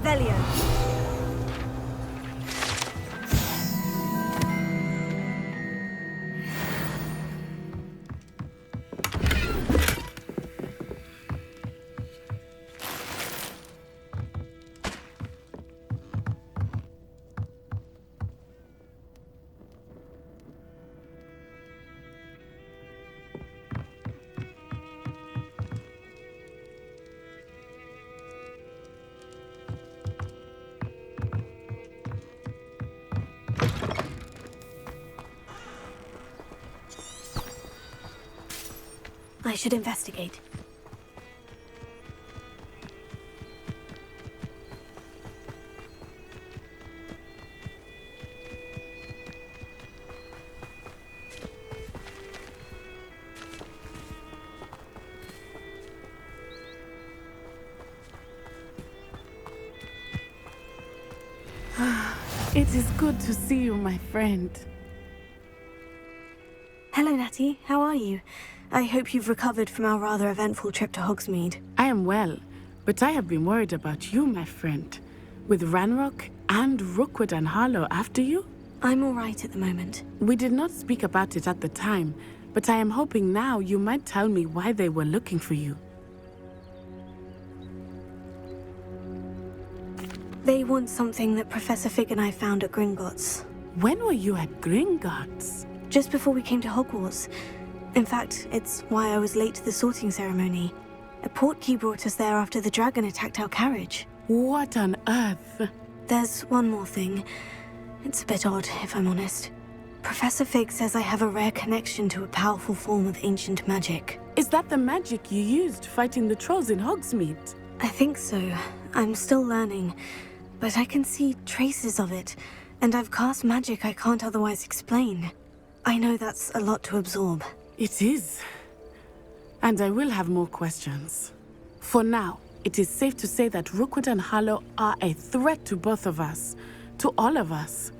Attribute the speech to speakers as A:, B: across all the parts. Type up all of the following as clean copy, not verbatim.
A: Revelio. I should investigate.
B: It is good to see you, my friend.
A: Hello, Natty. How are you? I hope you've recovered from our rather eventful trip to Hogsmeade.
B: I am well, but I have been worried about you, my friend. With Ranrock and Rookwood and Harlow after you?
A: I'm all right at the moment.
B: We did not speak about it at the time, but I am hoping now you might tell me why they were looking for you.
A: They want something that Professor Fig and I found at Gringotts.
B: When were you at Gringotts?
A: Just before we came to Hogwarts. In fact, it's why I was late to the sorting ceremony. A portkey brought us there after the dragon attacked our carriage.
B: What on earth?
A: There's one more thing. It's a bit odd, if I'm honest. Professor Fig says I have a rare connection to a powerful form of ancient magic.
B: Is that the magic you used fighting the trolls in Hogsmeade?
A: I think so. I'm still learning, but I can see traces of it, and I've cast magic I can't otherwise explain. I know that's a lot to absorb.
B: It is. And I will have more questions. For now, it is safe to say that Rookwood and Harlow are a threat to both of us, to all of us.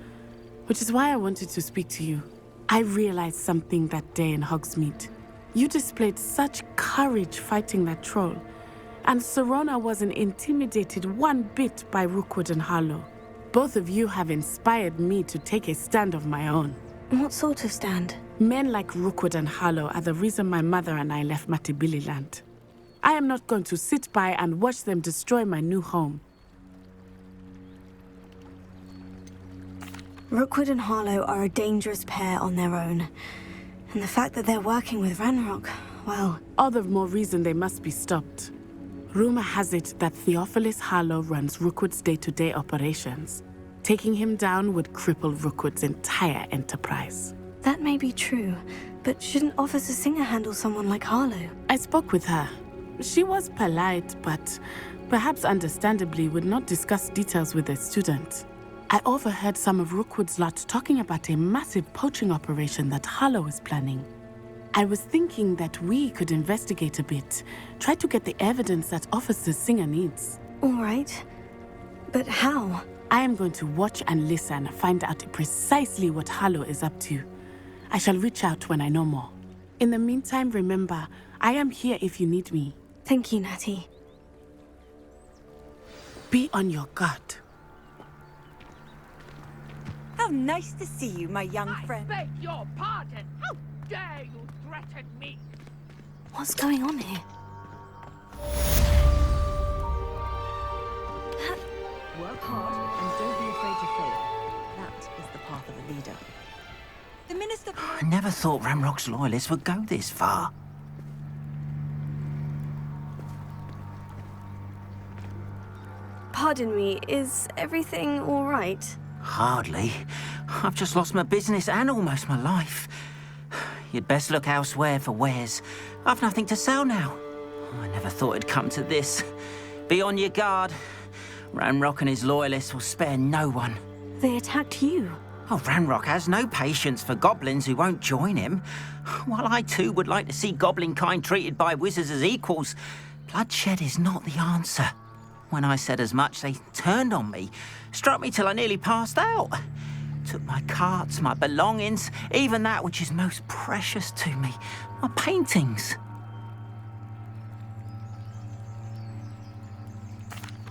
B: Which is why I wanted to speak to you. I realized something that day in Hogsmeade. You displayed such courage fighting that troll, and Serona wasn't intimidated one bit by Rookwood and Harlow. Both of you have inspired me to take a stand of my own.
A: What sort of stand?
B: Men like Rookwood and Harlow are the reason my mother and I left Matabeleland. I am not going to sit by and watch them destroy my new home.
A: Rookwood and Harlow are a dangerous pair on their own. And the fact that they're working with Ranrock, well...
B: All the more reason they must be stopped. Rumor has it that Theophilus Harlow runs Rookwood's day-to-day operations. Taking him down would cripple Rookwood's entire enterprise.
A: That may be true, but shouldn't Officer Singer handle someone like Harlow?
B: I spoke with her. She was polite, but perhaps understandably would not discuss details with a student. I overheard some of Rookwood's lot talking about a massive poaching operation that Harlow is planning. I was thinking that we could investigate a bit, try to get the evidence that Officer Singer needs.
A: All right, but how?
B: I am going to watch and listen, find out precisely what Harlow is up to. I shall reach out when I know more. In the meantime, remember, I am here if you need me.
A: Thank you, Natty.
B: Be on your guard.
C: How nice to see you, my young friend.
D: I beg your pardon. How dare you threaten me?
A: What's going on here?
E: Work hard and don't be afraid to fail. That is the path of a leader.
C: The Minister...
F: I never thought Ranrock's loyalists would go this far.
A: Pardon me, is everything all right?
F: Hardly. I've just lost my business and almost my life. You'd best look elsewhere for wares. I've nothing to sell now. I never thought it'd come to this. Be on your guard. Ranrock and his loyalists will spare no one.
A: They attacked you.
F: Oh, Ranrock has no patience for goblins who won't join him. While I too would like to see goblin kind treated by wizards as equals, bloodshed is not the answer. When I said as much, they turned on me, struck me till I nearly passed out. Took my carts, my belongings, even that which is most precious to me, my paintings.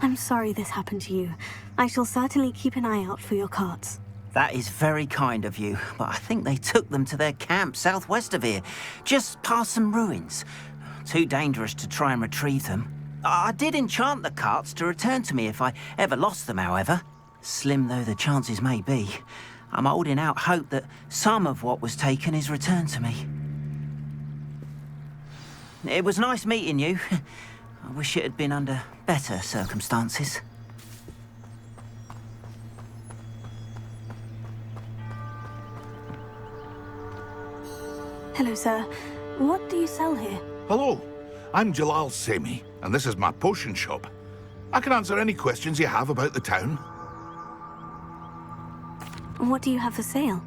A: I'm sorry this happened to you. I shall certainly keep an eye out for your carts.
F: That is very kind of you, but I think they took them to their camp southwest of here, just past some ruins. Too dangerous to try and retrieve them. I did enchant the carts to return to me if I ever lost them, however. Slim though the chances may be, I'm holding out hope that some of what was taken is returned to me. It was nice meeting you. I wish it had been under better circumstances.
A: Hello, sir. What do you sell here?
G: Hello, I'm Jalal Semi, and this is my potion shop. I can answer any questions you have about the town.
A: What do you have for sale?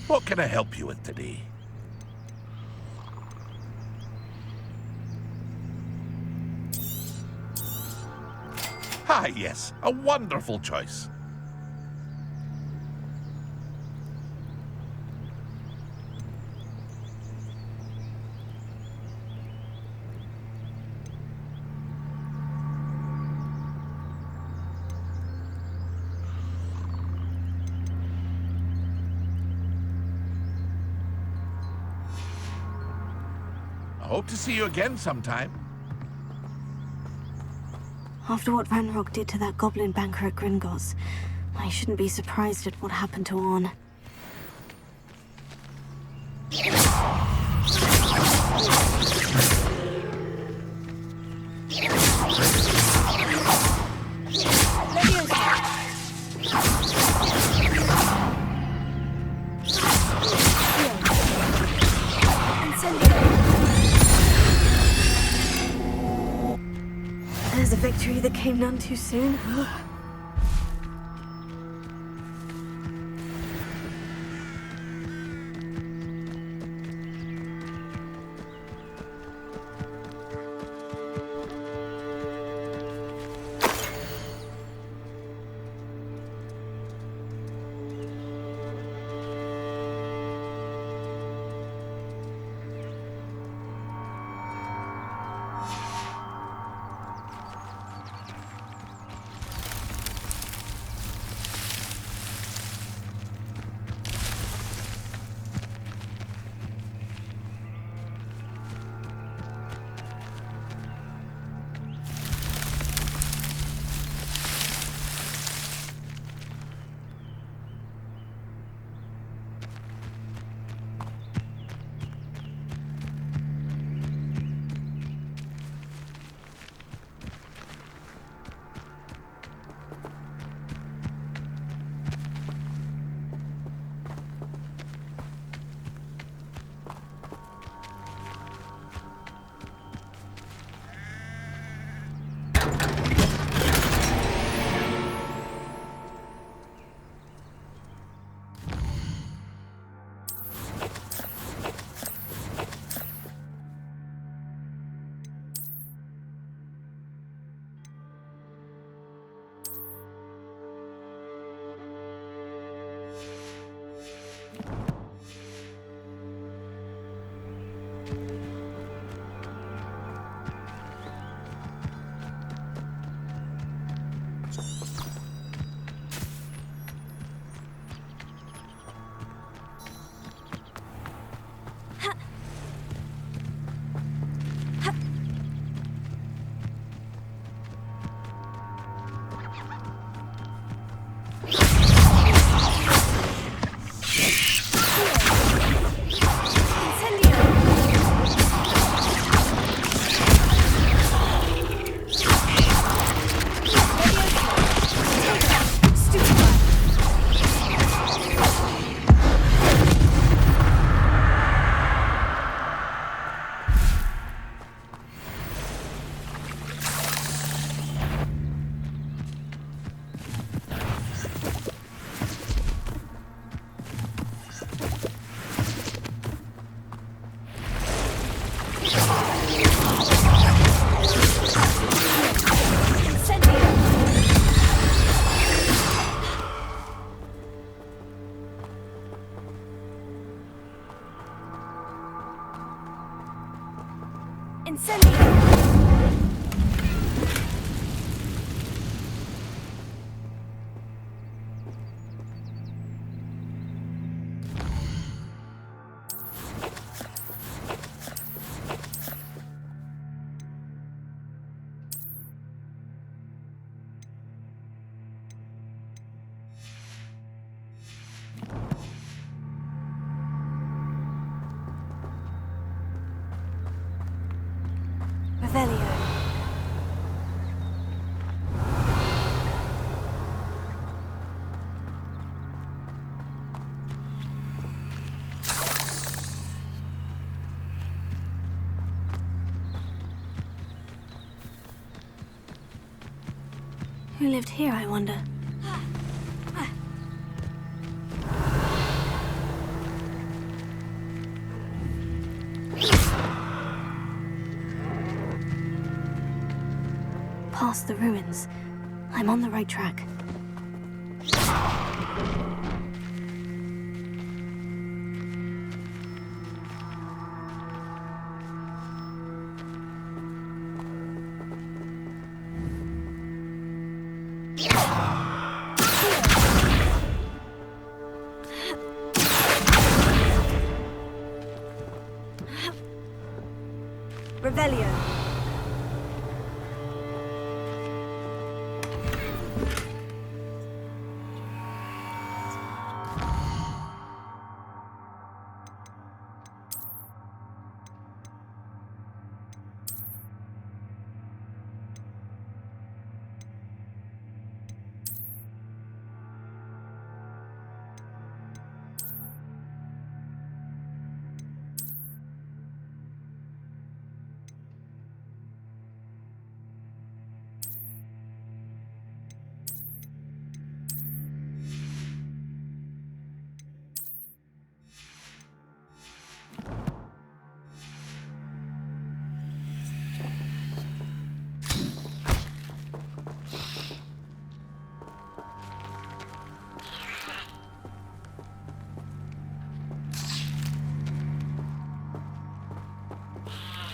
G: What can I help you with today? Ah, yes, a wonderful choice. I hope to see you again sometime.
A: After what Ranrock did to that goblin banker at Gringotts, I shouldn't be surprised at what happened to Orn. There's a victory that came none too soon. Incendio! Revelio. Who lived here, I wonder? Past the ruins. I'm on the right track. Revelio.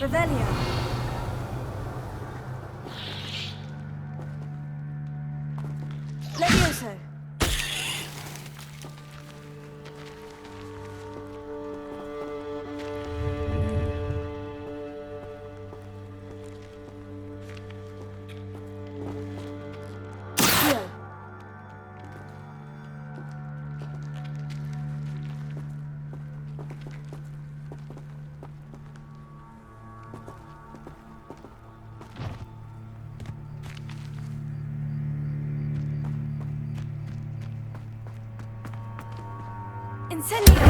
A: Revelio. Levioso. Incendio!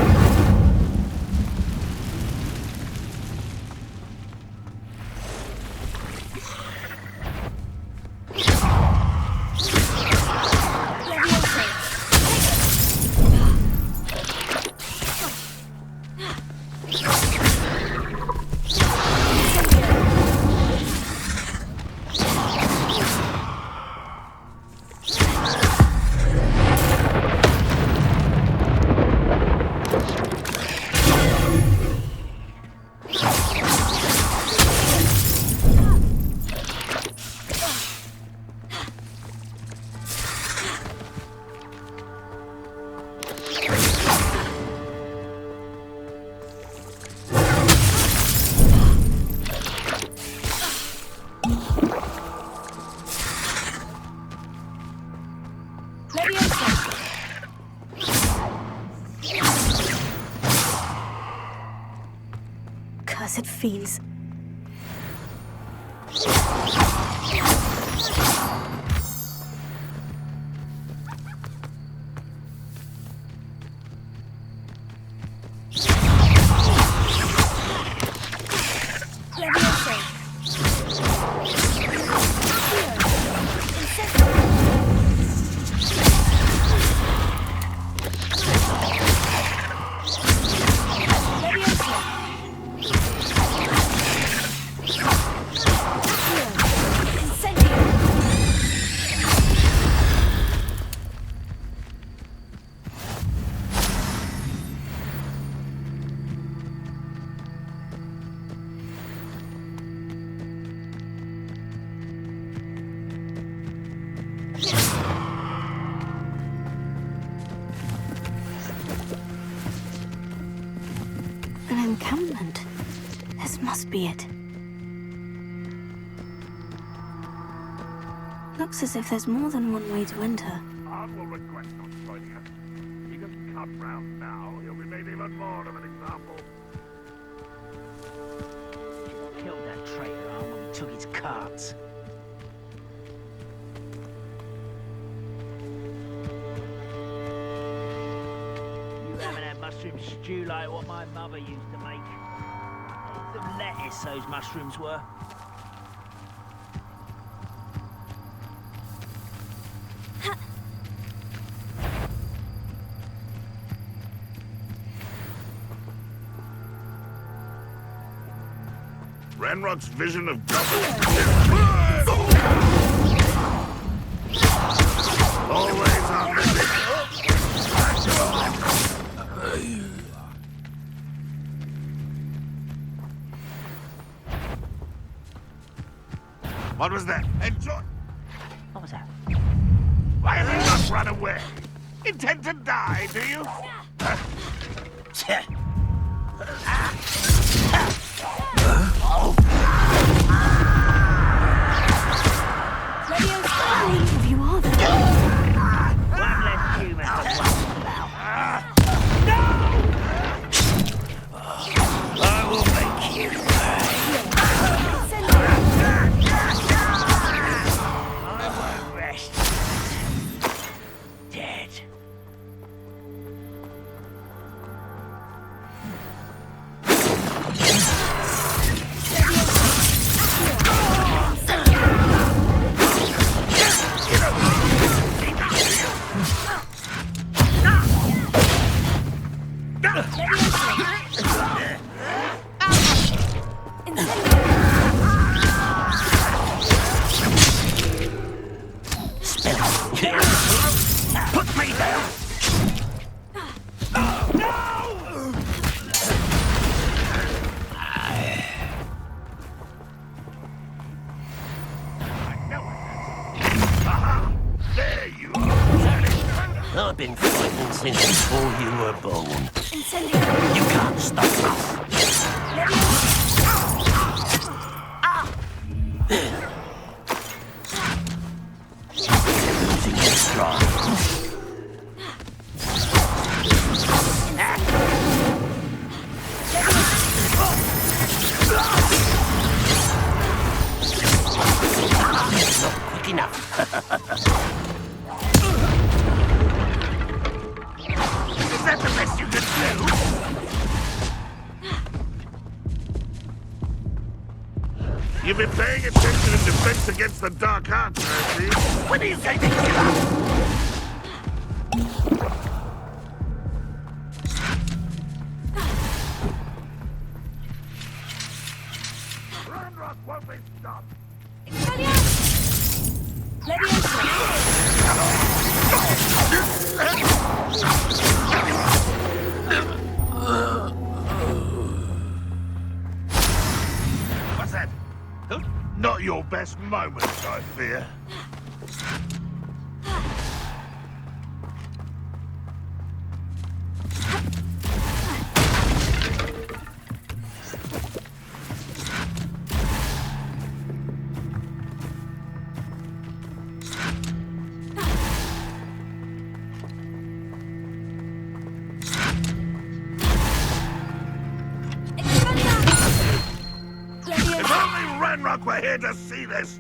A: Cursed fiends. An encampment. This must be it. Looks as if there's more than one way to enter.
H: I will regret not joining us. He doesn't come round now, he'll be made even more of an example.
F: Kill that traitor, I won't
I: took its cards. You haven't had mushroom stew like what my mother used to make. Lots of lettuce those mushrooms were.
H: Ranrock's vision of government. Always opposite. What was that? Enjoy.
F: What was that?
H: Why have you not run away? Intend to die, do you?
A: If you are there.
I: One less human to worry about.
H: I will make you
I: I won't rest. Dead.
H: put me down. There you are.
J: I've been fighting since before you were born.
A: Incendio.
J: You can't stop us. Losing your stride. Not quick enough.
H: Is that the best you can do? You've been paying attention in defense against the Dark Arts, Mercy. When are you going to give up? Ranrock won't be stopped. What's that? Not your best moment, I fear. If only Ranrock were here to see this!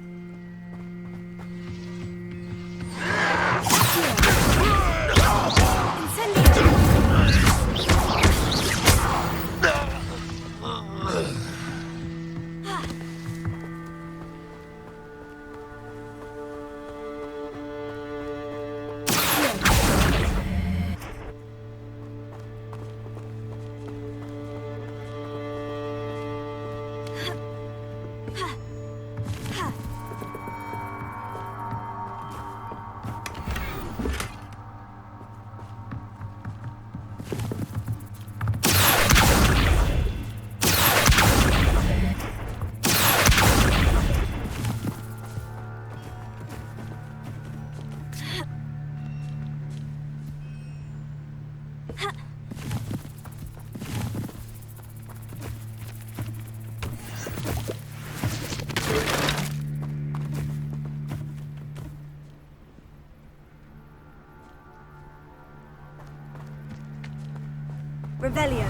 C: Revelio.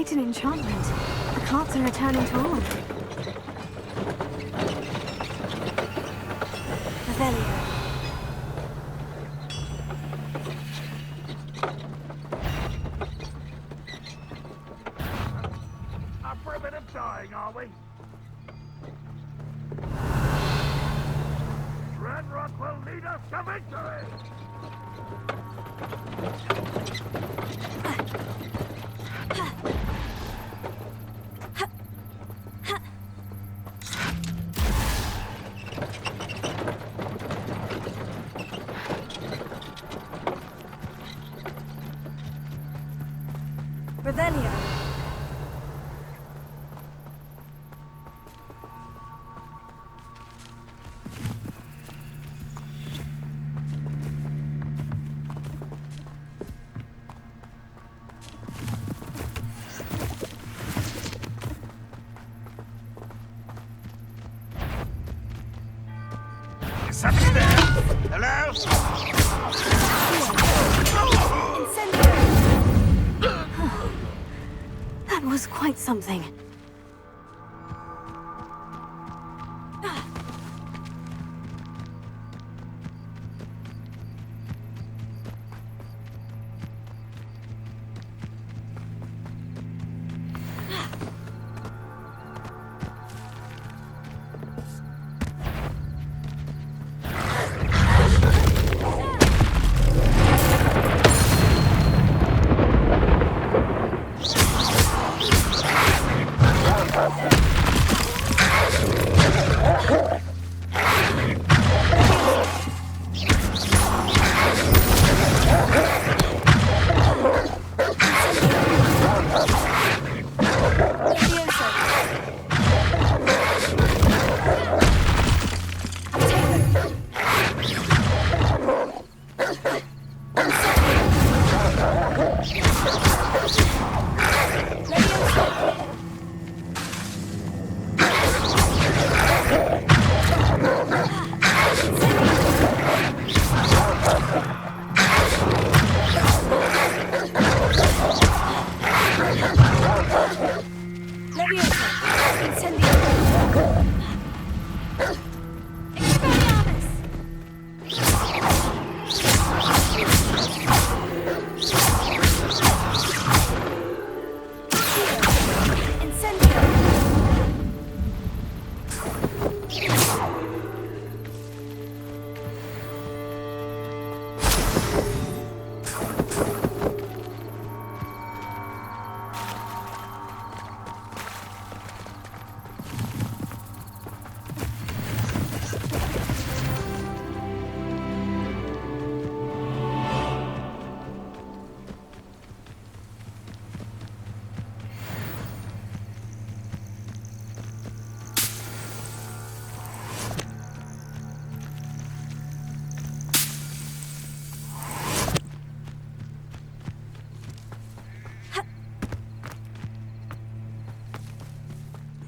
A: quite an enchantment. The cards are returning to all. Revelio.
H: Up for a bit of dying, are we? Treadwell will lead us to victory!
C: Revelio.
H: Is somebody there? Hello?
A: That was quite something.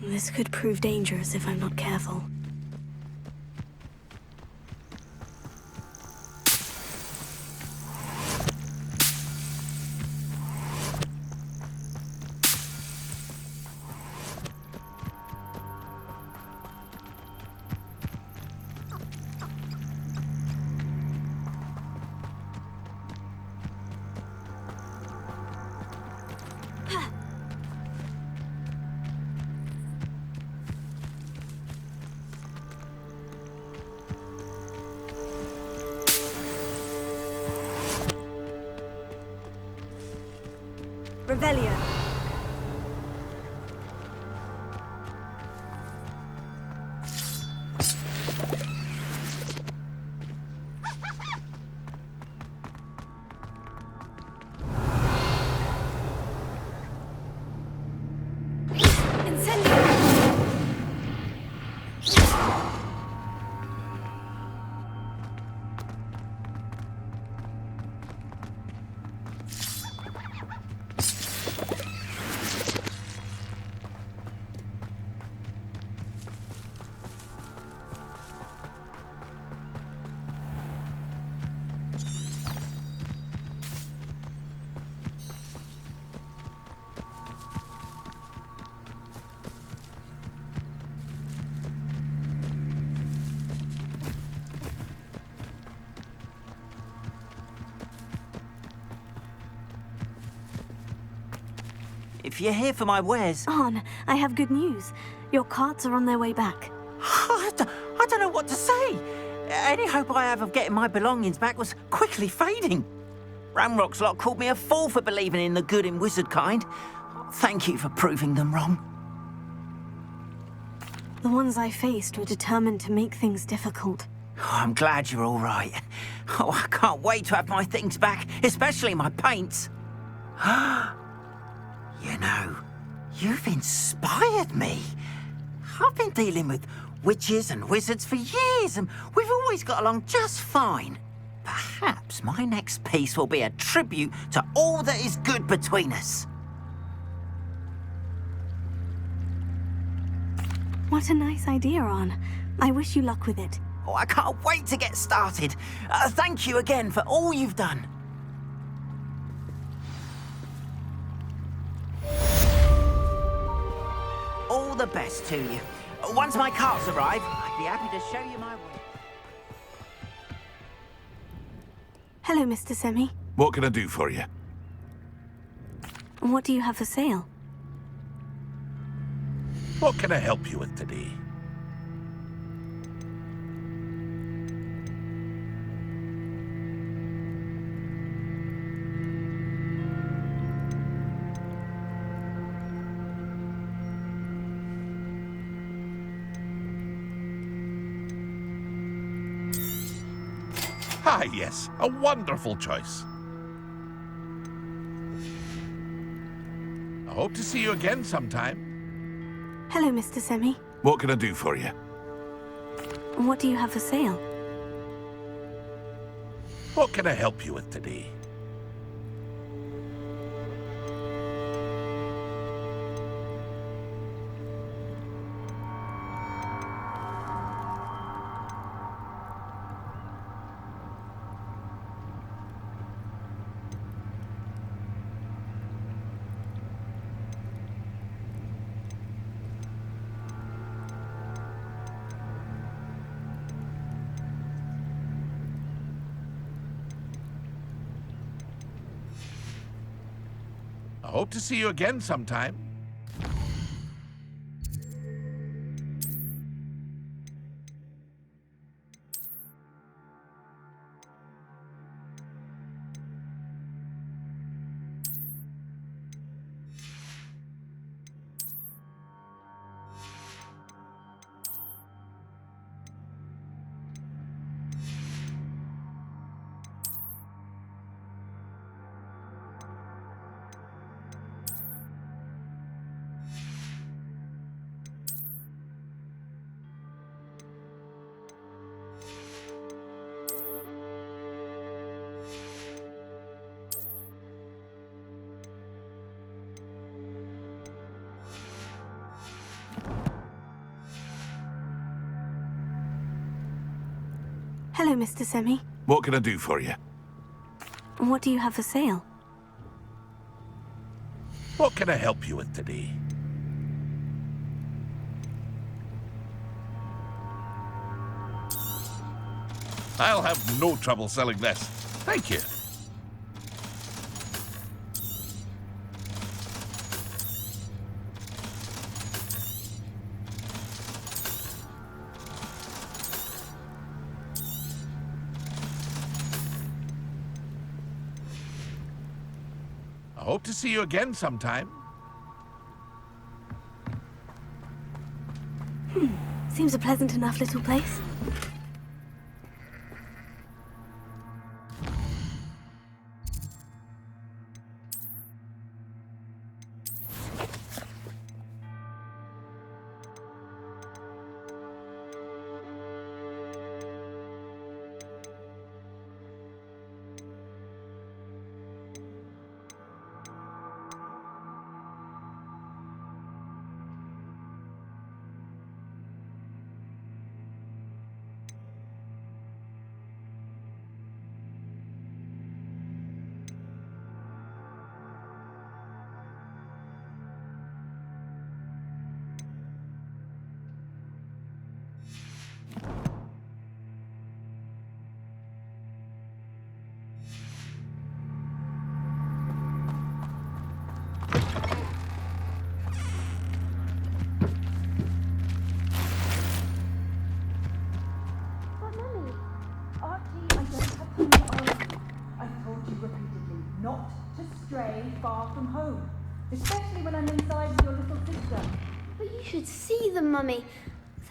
A: This could prove dangerous if I'm not careful.
C: Revelio.
F: if you're here for my wares...
A: Arn, I have good news. Your carts are on their way back.
F: I don't know what to say. Any hope I have of getting my belongings back was quickly fading. Ramrock's lot called me a fool for believing in the good in wizard kind. Thank you for proving them wrong.
A: The ones I faced were determined to make things difficult.
F: Oh, I'm glad you're all right. Oh, I can't wait to have my things back, especially my paints. You know, you've inspired me. I've been dealing with witches and wizards for years, and we've always got along just fine. Perhaps my next piece will be a tribute to all that is good between us.
A: What a nice idea, Arn. I wish you luck with it.
F: Oh, I can't wait to get started. Thank you again for all you've done. All the best to you. Once my carts arrive, I'd be happy to show you my way.
A: Hello, Mr. Semi.
G: What can I do for you?
A: What do you have for sale?
H: What can I help you with today? Ah, yes, a wonderful choice. I hope to see you again sometime.
A: Hello, Mr. Semi.
G: What can I do for you?
A: What do you have for sale?
H: What can I help you with today? I hope to see you again sometime.
A: Hello, Mr. Semi.
G: What can I do for you?
A: What do you have for sale?
H: What can I help you with today? I'll have no trouble selling this. Thank you. I hope to see you again sometime.
A: Seems a pleasant enough little place.
C: especially when I'm inside with your little sister.
K: But you should see them, Mummy.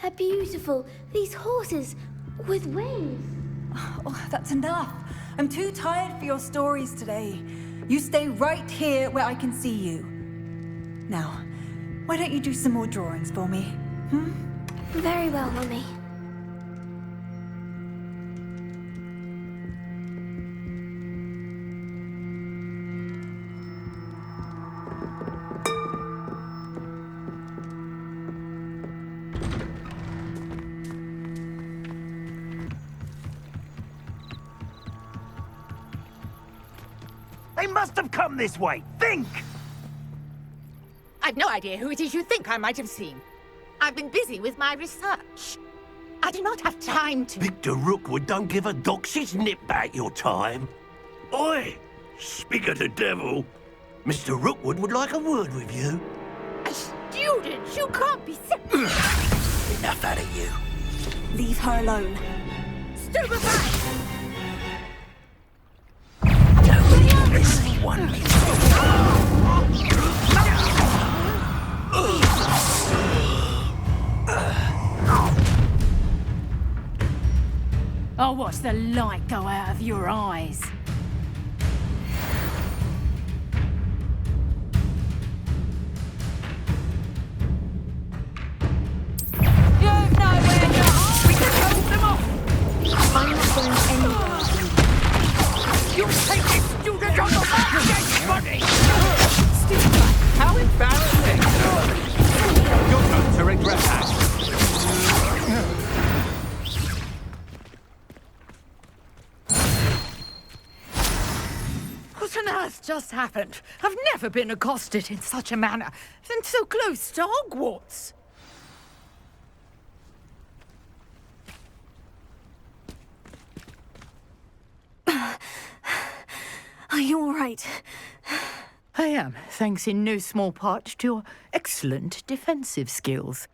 K: They're beautiful. These horses with wings.
C: Oh, that's enough. I'm too tired for your stories today. You stay right here where I can see you. Now, why don't you do some more drawings for me?
K: Very well, Mummy.
J: They must have come this way. Think!
D: I've no idea who it is you think I might have seen. I've been busy with my research. I do not have time to...
J: Victor Rookwood don't give a doxy's nip back your time. Oi! Speak of the devil. Mr. Rookwood would like a word with you.
D: A student? You can't be...
J: Enough out of you.
C: Leave her alone.
D: Stupefy!
J: This is one minute.
D: I'll watch the light go out of your eyes. You've nowhere to hide. We can hold them off.
K: I'm not going anywhere.
D: You take this student on the market, buddy! How embarrassing!
L: You're going to regret that.
D: What on earth just happened? I've never been accosted in such a manner, and so close to Hogwarts.
A: Are you all right?
D: I am, thanks in no small part to your excellent defensive skills.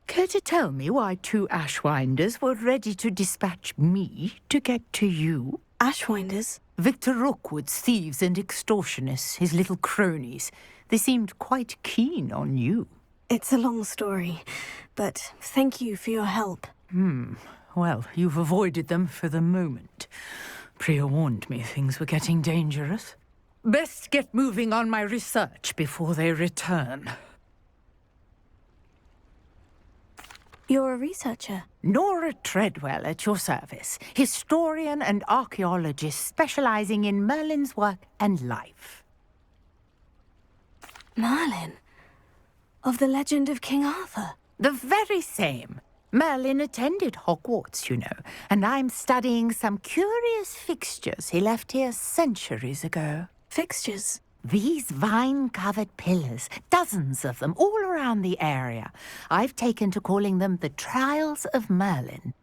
D: Care to tell me why 2 Ashwinders were ready to dispatch me to get to you?
A: Ashwinders?
D: Victor Rookwood's thieves and extortionists, his little cronies. They seemed quite keen on you.
A: It's a long story, but thank you for your help.
D: Well, you've avoided them for the moment. Priya warned me things were getting dangerous. Best get moving on my research before they return.
A: You're a researcher?
D: Nora Treadwell at your service, historian and archaeologist specializing in Merlin's work and life.
A: Merlin? Of the legend of King Arthur?
D: The very same. Merlin attended Hogwarts, you know, and I'm studying some curious fixtures he left here centuries ago.
A: Fixtures?
D: These vine-covered pillars, dozens of them, all around the area. I've taken to calling them the Trials of Merlin.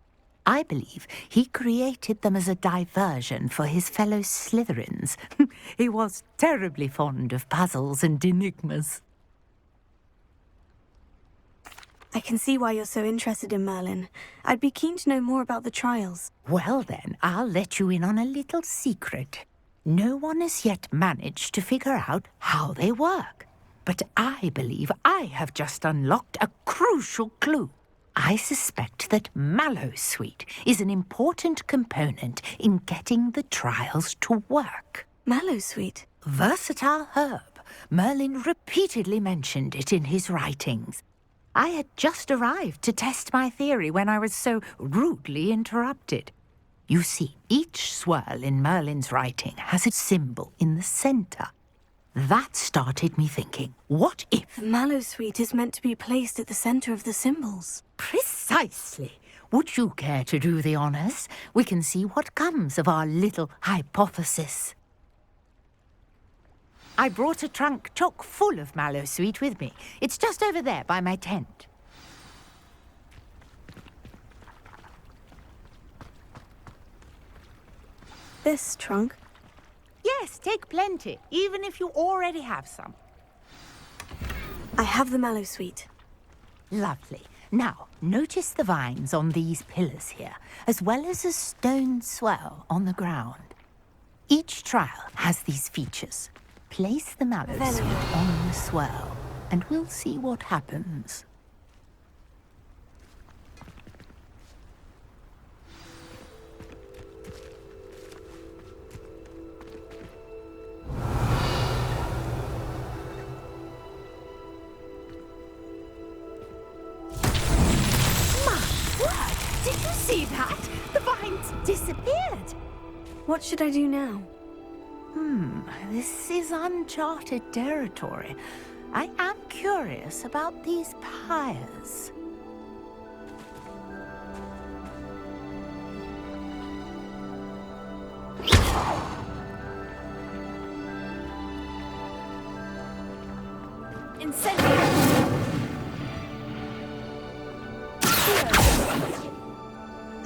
D: I believe he created them as a diversion for his fellow Slytherins. He was terribly fond of puzzles and enigmas.
A: I can see why you're so interested in Merlin. I'd be keen to know more about the trials.
D: Well then, I'll let you in on a little secret. No one has yet managed to figure out how they work. But I believe I have just unlocked a crucial clue. I suspect that Mallowsweet is an important component in getting the trials to work.
A: Mallowsweet?
D: Versatile herb. Merlin repeatedly mentioned it in his writings. I had just arrived to test my theory when I was so rudely interrupted. You see, each swirl in Merlin's writing has a symbol in the center. That started me thinking, what if...
A: Mallowsweet is meant to be placed at the center of the symbols.
D: Precisely. Would you care to do the honors? We can see what comes of our little hypothesis. I brought a trunk chock full of Mallowsweet with me. It's just over there by my tent.
A: This trunk?
D: Yes, take plenty, even if you already have some.
A: I have the Mallowsweet.
D: Lovely. Now, notice the vines on these pillars here, as well as a stone swell on the ground. Each trial has these features. Place the mallow sweet on the swirl, and we'll see what happens.
A: Did you see that? The vines disappeared. What should I do now?
D: This is uncharted territory. I am curious about these pyres.
A: Incendio!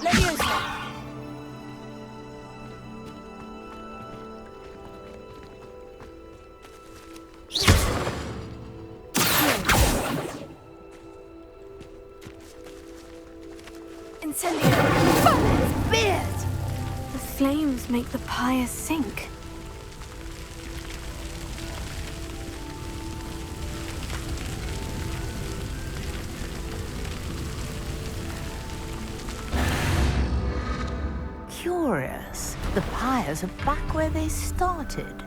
A: Leviosa! Incendio! Fire's beard! The flames make the pyre sink.
D: Curious. The pyres are back where they started.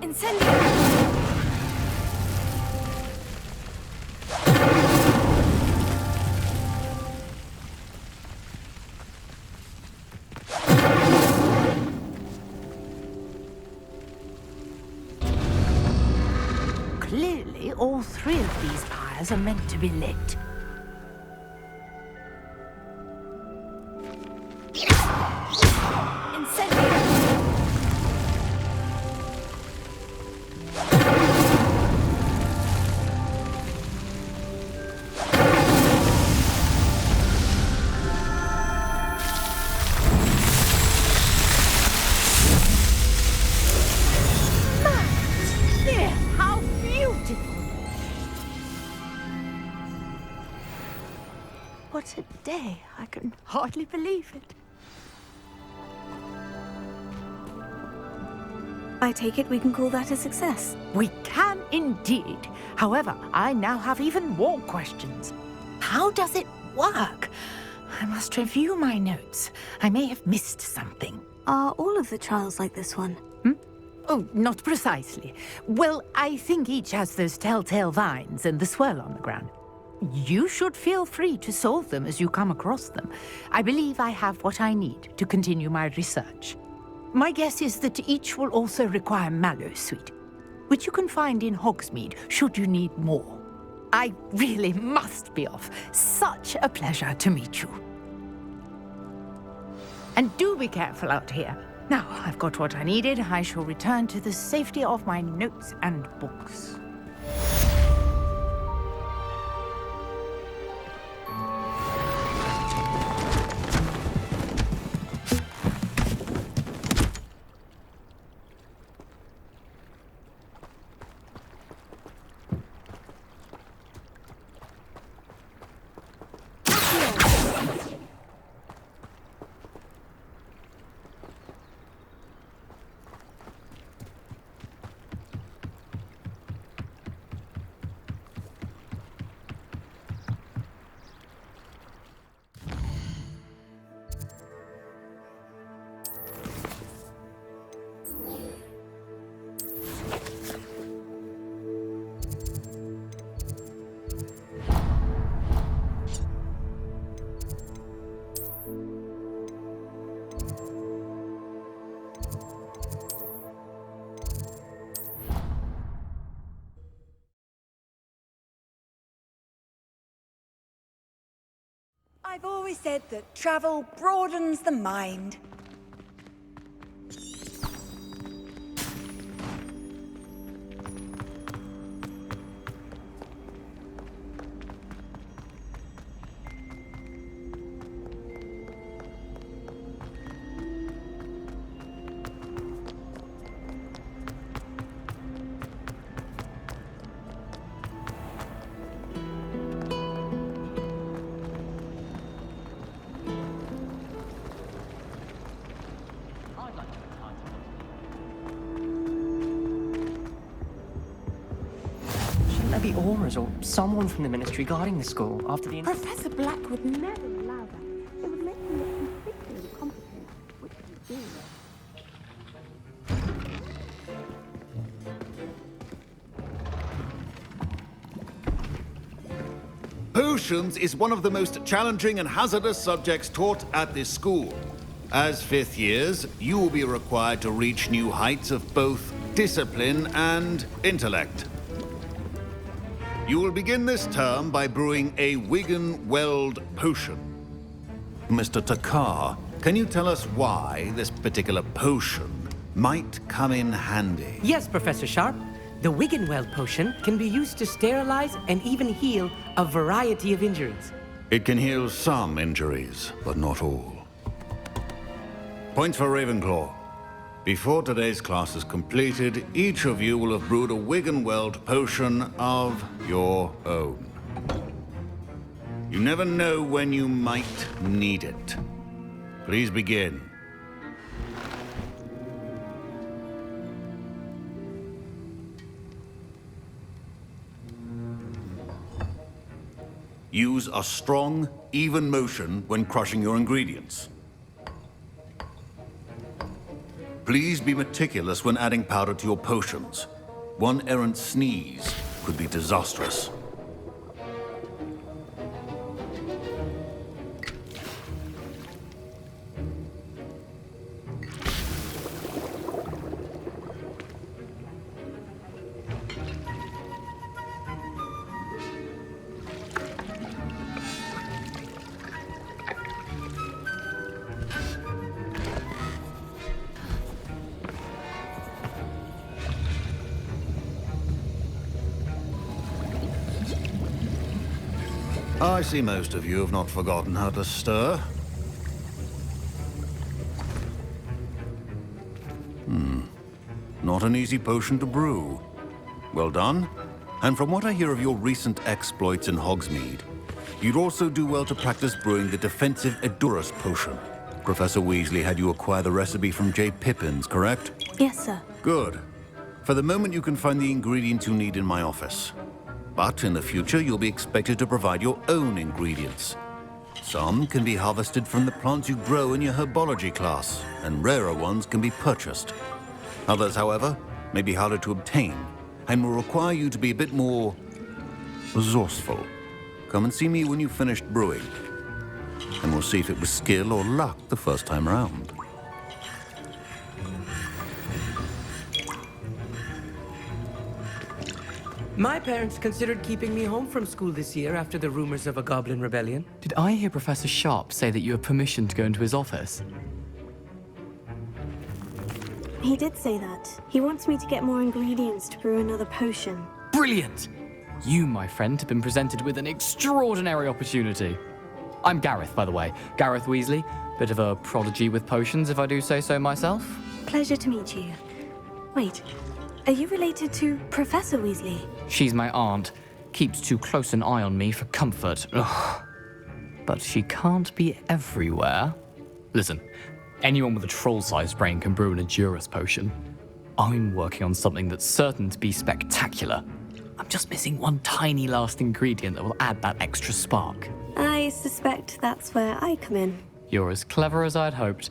A: Incendio!
D: Clearly, all three of these pyres are meant to be lit. What a day. I can hardly believe it.
A: I take it we can call that a success.
D: We can indeed. However, I now have even more questions. How does it work? I must review my notes. I may have missed something.
A: Are all of the trials like this one?
D: Oh, not precisely. Well, I think each has those telltale vines and the swirl on the ground. You should feel free to solve them as you come across them. I believe I have what I need to continue my research. My guess is that each will also require mallow sweet, which you can find in Hogsmeade should you need more. I really must be off. Such a pleasure to meet you. And do be careful out here. Now I've got what I needed, I shall return to the safety of my notes and books.
C: I've always said that travel broadens the mind.
M: the Auras or someone from the Ministry guarding the school after the...
B: Professor Black would never allow that. It would make him look completely incompetent, which he is.
L: Potions is one of the most challenging and hazardous subjects taught at this school. As fifth years, you will be required to reach new heights of both discipline and intellect. You will begin this term by brewing a Wigan-Weld potion. Mr. Takar, can you tell us why this particular potion might come in handy?
M: Yes, Professor Sharp. The Wigan-Weld potion can be used to sterilize and even heal a variety of injuries.
L: It can heal some injuries, but not all. Points for Ravenclaw. Before today's class is completed, each of you will have brewed a Wigan-Weld potion of your own. You never know when you might need it. Please begin. Use a strong, even motion when crushing your ingredients. Please be meticulous when adding powder to your potions. One errant sneeze could be disastrous. I see most of you have not forgotten how to stir. Not an easy potion to brew. Well done. And from what I hear of your recent exploits in Hogsmeade, you'd also do well to practice brewing the defensive Edurus potion. Professor Weasley had you acquire the recipe from J. Pippins, correct?
A: Yes, sir.
L: Good. For the moment, you can find the ingredients you need in my office. But in the future, you'll be expected to provide your own ingredients. Some can be harvested from the plants you grow in your herbology class, and rarer ones can be purchased. Others, however, may be harder to obtain, and will require you to be a bit more resourceful. Come and see me when you've finished brewing, and we'll see if it was skill or luck the first time around.
M: My parents considered keeping me home from school this year after the rumors of a goblin rebellion.
N: Did I hear Professor Sharp say that you have permission to go into his office?
A: He did say that. He wants me to get more ingredients to brew another potion.
N: Brilliant! You, my friend, have been presented with an extraordinary opportunity. I'm Gareth, by the way. Gareth Weasley. Bit of a prodigy with potions, if I do say so myself.
A: Pleasure to meet you. Wait, are you related to Professor Weasley?
N: She's my aunt. Keeps too close an eye on me for comfort. Ugh. But she can't be everywhere. Listen, anyone with a troll-sized brain can brew an Edurus potion. I'm working on something that's certain to be spectacular. I'm just missing one tiny last ingredient that will add that extra spark.
A: I suspect that's where I come in.
N: You're as clever as I'd hoped.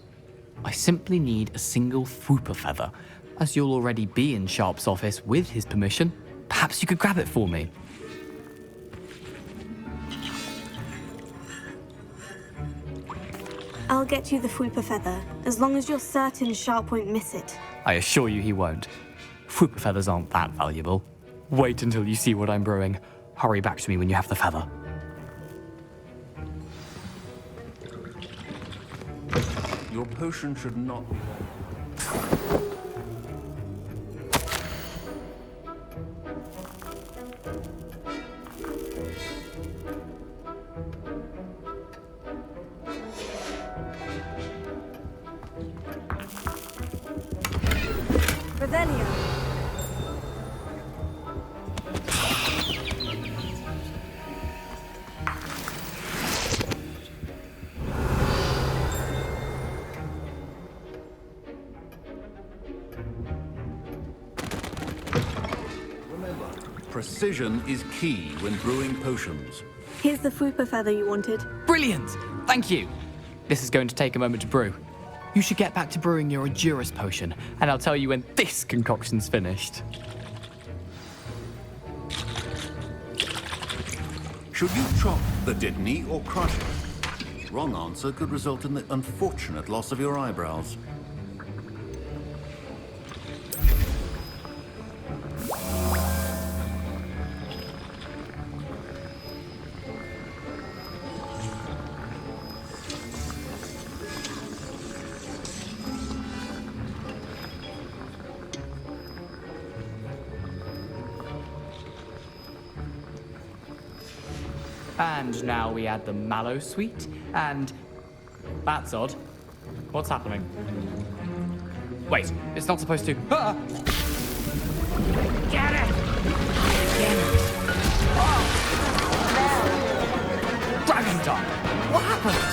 N: I simply need a single Fwooper feather. As you'll already be in Sharp's office with his permission, perhaps you could grab it for me.
A: I'll get you the Fwooper feather, as long as you're certain Sharp won't miss it.
N: I assure you he won't. Fwooper feathers aren't that valuable. Wait until you see what I'm brewing. Hurry back to me when you have the feather.
L: Your potion should not...
A: Revelio.
L: Precision is key when brewing potions.
A: Here's the fupa feather you wanted.
N: Brilliant! Thank you! This is going to take a moment to brew. You should get back to brewing your Endurus potion, and I'll tell you when this concoction's finished.
L: Should you chop the Didney or crush it? Wrong answer could result in the unfortunate loss of your eyebrows.
N: And now we add the mallow sweet, and that's odd. What's happening? Wait, it's not supposed to. Ah!
K: Get it!
N: Dragon Dog! What happened?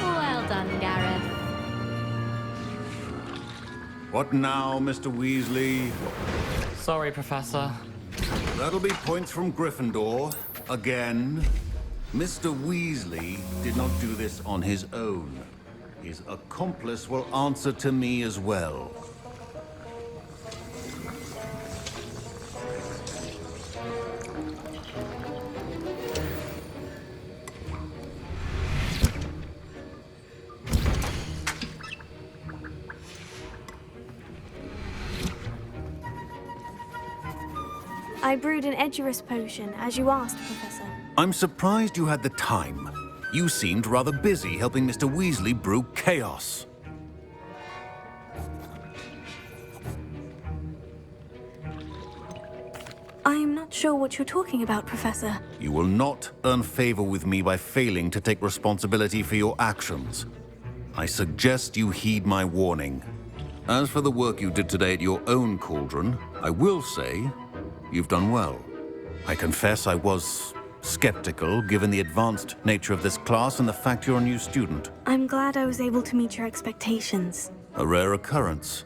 K: Well done, Gareth.
L: What now, Mr. Weasley?
N: Sorry, Professor.
L: That'll be points from Gryffindor. Again. Mr. Weasley did not do this on his own. His accomplice will answer to me as well.
A: I brewed an Edurus potion, as you asked, Professor.
L: I'm surprised you had the time. You seemed rather busy helping Mr. Weasley brew chaos.
A: I'm not sure what you're talking about, Professor.
L: You will not earn favor with me by failing to take responsibility for your actions. I suggest you heed my warning. As for the work you did today at your own cauldron, I will say you've done well. I confess I was skeptical, given the advanced nature of this class and the fact you're a new student.
A: I'm glad I was able to meet your expectations.
L: A rare occurrence.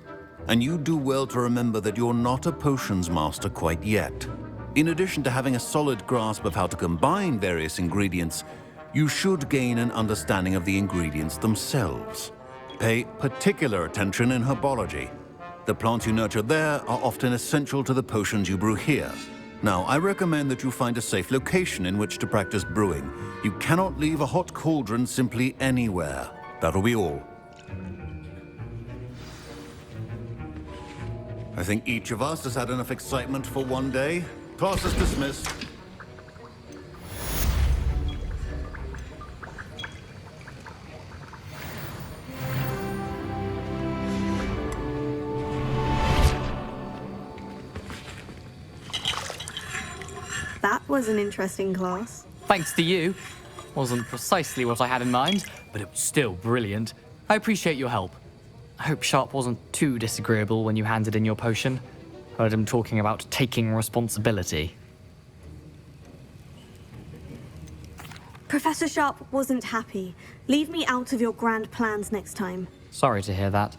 L: And you do well to remember that you're not a potions master quite yet. In addition to having a solid grasp of how to combine various ingredients, you should gain an understanding of the ingredients themselves. Pay particular attention in herbology. The plants you nurture there are often essential to the potions you brew here. Now, I recommend that you find a safe location in which to practice brewing. You cannot leave a hot cauldron simply anywhere. That'll be all. I think each of us has had enough excitement for one day. Class is dismissed.
A: That was an interesting class.
N: Thanks to you. Wasn't precisely what I had in mind, but it was still brilliant. I appreciate your help. I hope Sharp wasn't too disagreeable when you handed in your potion. Heard him talking about taking responsibility.
A: Professor Sharp wasn't happy. Leave me out of your grand plans next time.
N: Sorry to hear that.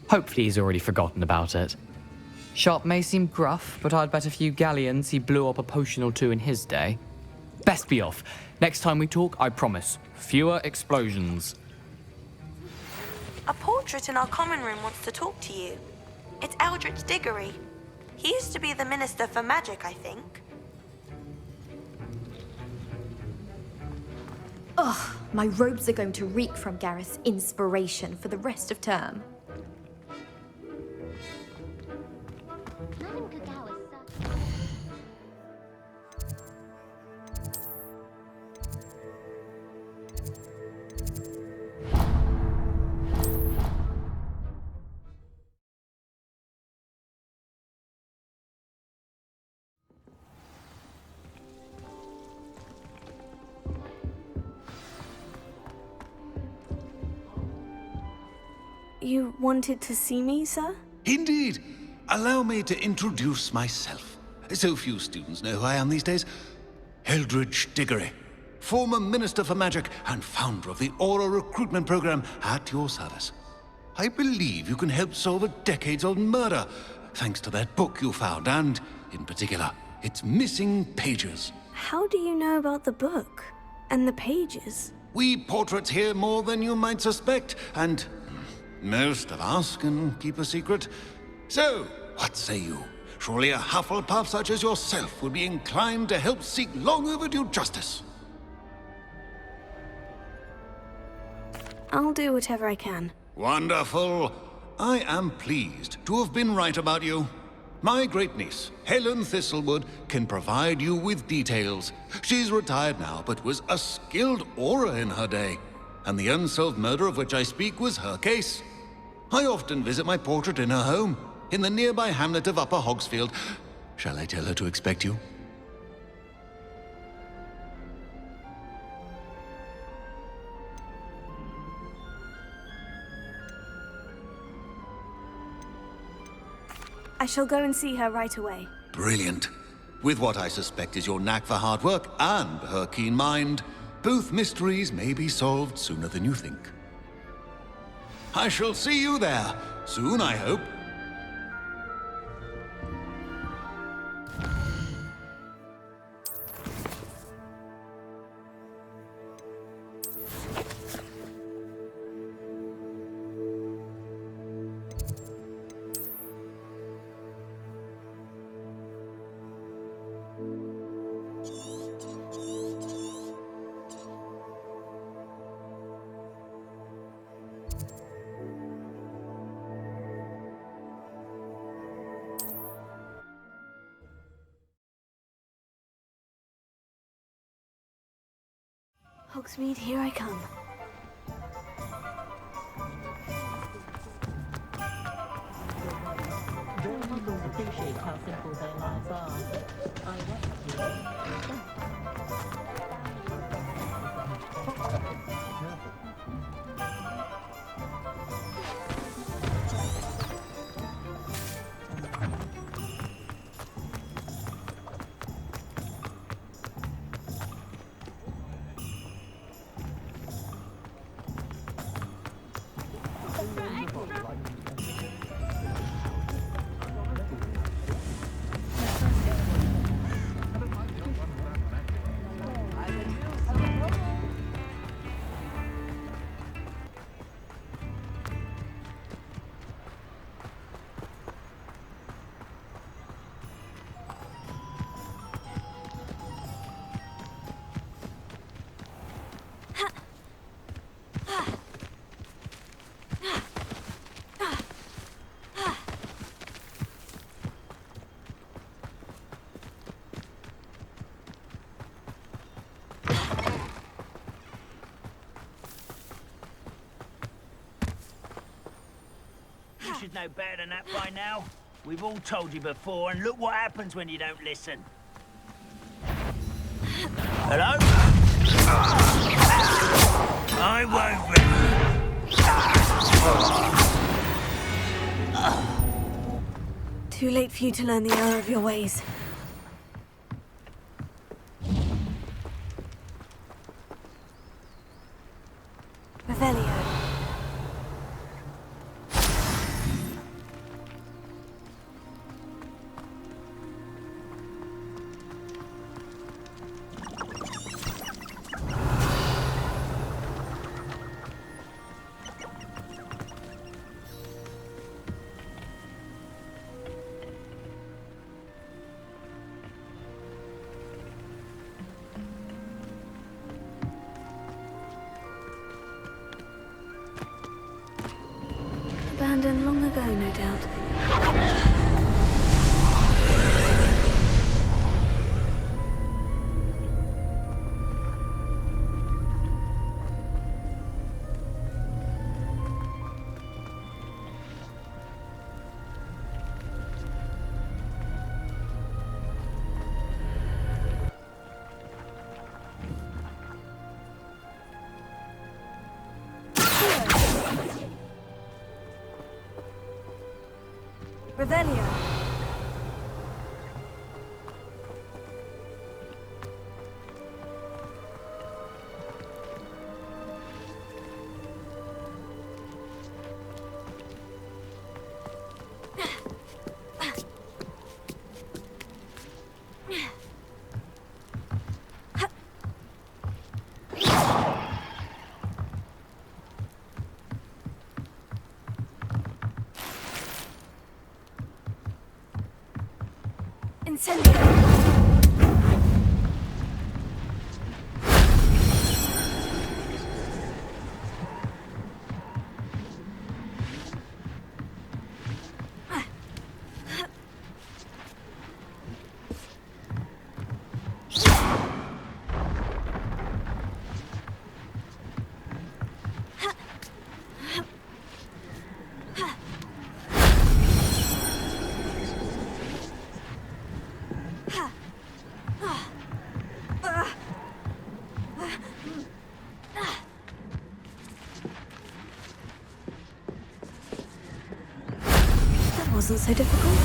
N: Hopefully he's already forgotten about it. Sharp may seem gruff, but I'd bet a few galleons he blew up a potion or two in his day. Best be off. Next time we talk, I promise, fewer explosions.
O: A portrait in our common room wants to talk to you. It's Eldritch Diggory. He used to be the Minister for Magic, I think.
P: Ugh, my robes are going to reek from Gareth's inspiration for the rest of term.
A: You wanted to see me, sir?
Q: Indeed. Allow me to introduce myself. So few students know who I am these days. Eldritch Diggory, former Minister for Magic and founder of the Aura Recruitment Program, at your service. I believe you can help solve a decades-old murder. thanks to that book you found, and, in particular, its missing pages.
A: How do you know about the book? And the pages?
Q: We portraits hear more than you might suspect, and most of us can keep a secret. So, what say you? Surely a Hufflepuff such as yourself would be inclined to help seek long overdue justice.
A: I'll do whatever I can.
Q: Wonderful. I am pleased to have been right about you. My great-niece, Helen Thistlewood, can provide you with details. She's retired now, but was a skilled aura in her day. And the unsolved murder of which I speak was her case. I often visit my portrait in her home, in the nearby hamlet of Upper Hogsfield. Shall I tell her to expect you?
A: I shall go and see her right away.
Q: Brilliant. With what I suspect is your knack for hard work and her keen mind, both mysteries may be solved sooner than you think. I shall see you there, soon I hope.
A: Hogsmeade, here I come.
E: Appreciate how simple their lives are. I rescue.
I: You should know better than that by now. We've all told you before, and look what happens when you don't listen. Hello? I won't be.
A: Too late for you to learn the error of your ways. Revelio. Abandoned long ago, no doubt. Revelio. Incendio! Wasn't so difficult.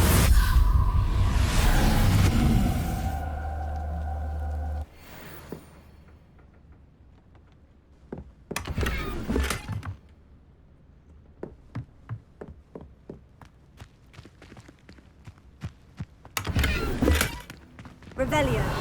A: Revelio.